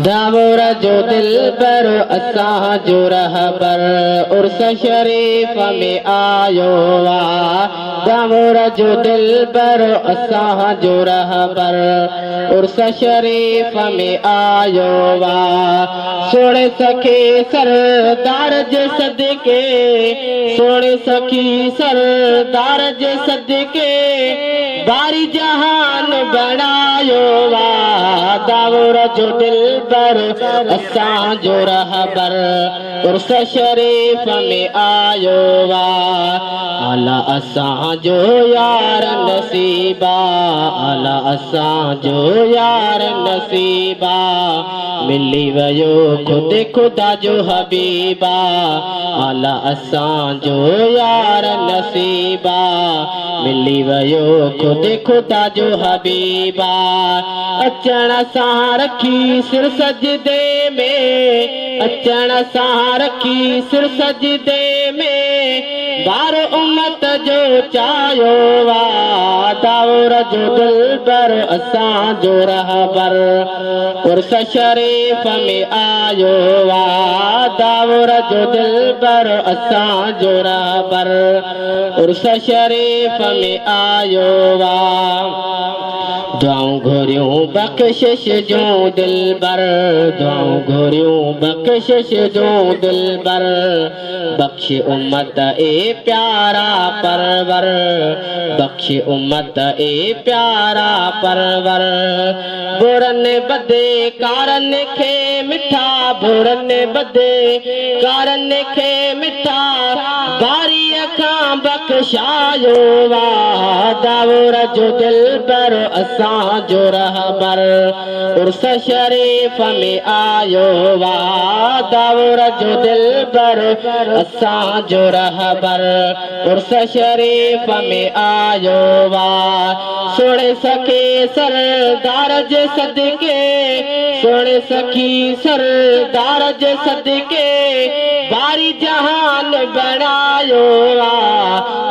दावूर जो दिल पर असां जो रहबर उर्स शरीफ में आयो वा। दावूर जो दिल पर असां जो रहबर उर्स शरीफ में आयो वा। सोने सखी सरदार जे सदके, सोने सखी सरदार जे सदके बारी जहान बनायो वा। दावूर जो दिल पर असां जो रहबर उर्स शरीफ में आयो वा। आला असां जो यार नसीबा, आला असां जो यार नसीबा मिली वयो खुद खुदा जो हबीबा। आला असां जो यार नसीबा मिली वयो खुद खुदा जो हबीबा। अचण सां रखी सिर सजदे में, अचण सां रखी सिर सजदे में बार उम्मत जो चायो वा। दावूर जो दिल पर असां जो रहबर उर्स शरीफ में आयो वा। दावूर जो दिल पर असां जो रहबर उर्स शरीफ में आयो वा। दुआऊं घुरियूं बख़्शिश जो दिलबर, दुआऊं घुरियूं बख़्शिश जो दिलबर बख्श उम्मत ए प्यारा परवर, बख्श उम्मत ए प्यारा परवर। बुरन बदे कारन खे मिठा, बुरन बदे कारन खे मिठा बारी खां बख्शायो वा। दावूर जो दिल पर असां जो रहबर उर्स शरीफ में आयो वा। दावूर जो दिल पर असां जो रहबर उर्स शरीफ में आयो वा। सोने सखी सरदार जे सदके, सोने सखी सरदार जे सदके बारी जहान बनायो वा।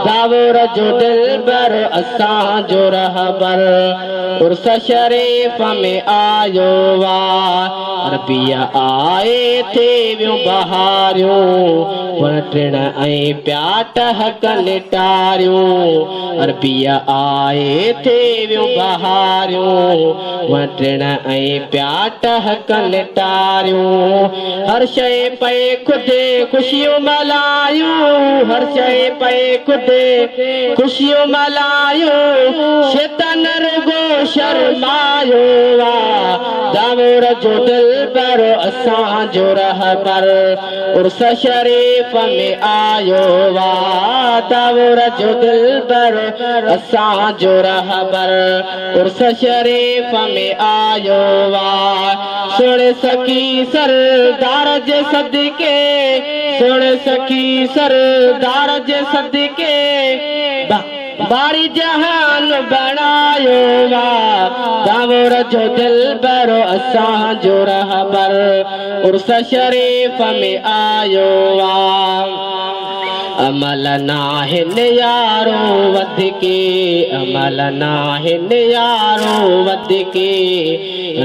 दावूर जो दिल पर असां जो रहबर उर्स शरीफ में आयो वा। अरबिया आए थे वियूं बहारियूं वण टिण ऐं पिया टहकनि टारियूं। अरबिया आए थे वियूं बहारियूं वण टिण ऐं पिया टहकनि टारियूं। हर शइ पए खुदे ख़ुशियूं मल्हायूं, हर शइ पए खुदे ख़ुशियूं मल्हायूं शैतान रुगो शर्मायो वा। दावूर जो दिल पर असां जो रहबर उर्स शरीफ में आयो वा। दावूर जो दिल पर असां जो रहबर उर्स शरीफ में आयो वा। सुन सखी सरदार जे सदके, सुन सखी सरदार जे सदके बारी जहान बनायो वा। दावूर जो दिल पर असां जो रहबर उर्स शरीफ में आयो वा। अमल नाहिन यारो वधके, अमल नाहिन यारो वधके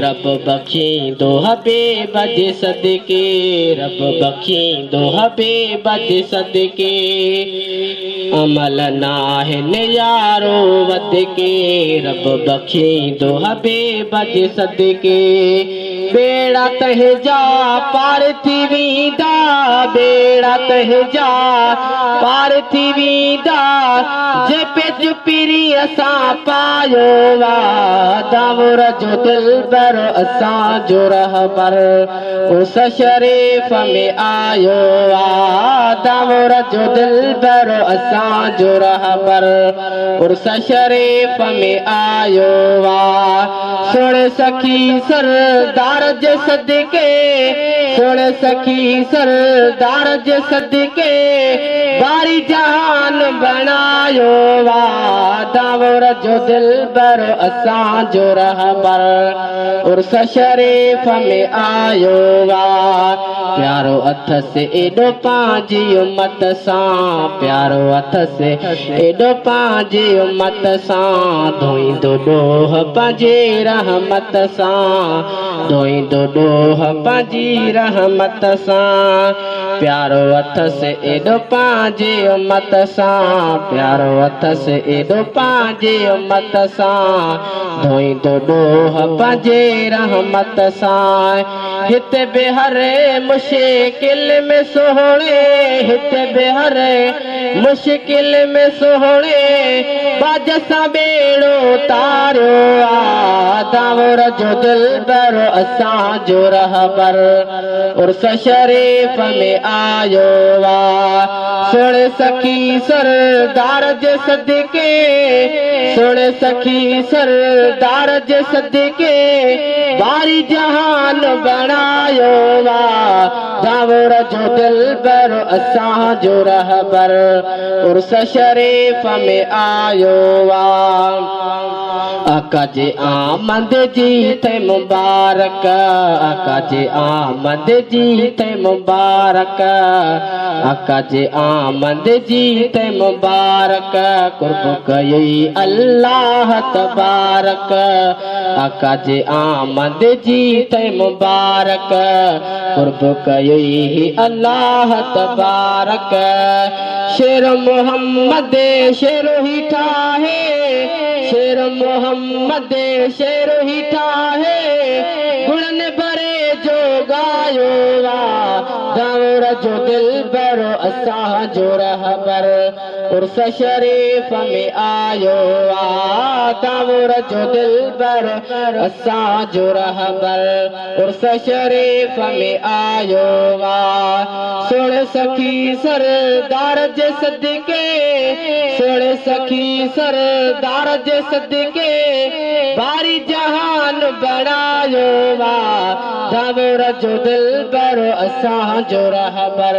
रब बख्शींदो हबीब जे सदके, रब बख्शींदो हबीब जे सदके। अमल नाहिन यारो वधके रब बख्शींदो हबीब जे सदके। बेड़ा तंहिंजा पार थी वेंदा, बेड़ा तंहिंजा पार थी वेंदा जे पेज पीरी असां पायो वा। दावूर जो दिल पर असां जो रहबर उर्स शरीफ में आयो वा। दावूर जो दिल पर असां जो रहबर उर्स शरीफ में आयो वा। सुन सखी सरदार जे सदके, सुन सखी सरदार जे सदके बारी जहान बनायो वा दावर जो दिल बर असां जो रहबर उर्स शरीफ में आयो वा प्यारो अथ से एडो पांजी उम्मत सां प्यारो अथ से एडो पांजी उम्मत सां धोईंदो ॾोह पंहिंजे रहमत सां धोईंदो ॾोह पंहिंजी रहमत सां प्यारो अथ से एडो पंहिंजे उम्मत सां प्यारो अथ से एडो पंहिंजे उम्मत सां धोईंदो ॾोह पंहिंजे रहमत सां हिते बि हर मुश्किल में सोहणे हिते बि हर मुश्किल में सोहणे बाज सां बेड़ो तारियो आ दावर जो दिलबर असां जो रहबर उर्स शरीफ में आयो वा सुण सखी सरदार जे सदके सुण सखी सरदार जे सदके बारी जहान बनायो वा दावर जो दिलबर असां जो रहबर उर्स शरीफ में आयो वा आका जे आमद जी थे मुबारक आका जे आमद जी थे मुबारक आका जे आमद जी थे मुबारक कुर्ब कई अल्लाह तबारक आका जे आमद जी थे मुबारक कुर्ब कई अल्लाह तबारक शेर मोहम्मद शेर ही ठाहे शेर मोहम्मद शेर ही ठाहे गुणन भरे जो गायो वा दावर जो दिलबर असां जो रहबर उर्स शरीफ में आयो वा दावर जो दिलबर असां जो रहबर उर्स शरीफ में आयो वा सुण सखी सरदार जे सदके सुण सखी सरदार जे सदके बारी जहान बनायो वा दावर जो दिलबर असां जो रहबर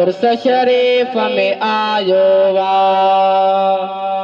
उर्स शरीफ में आयो वा।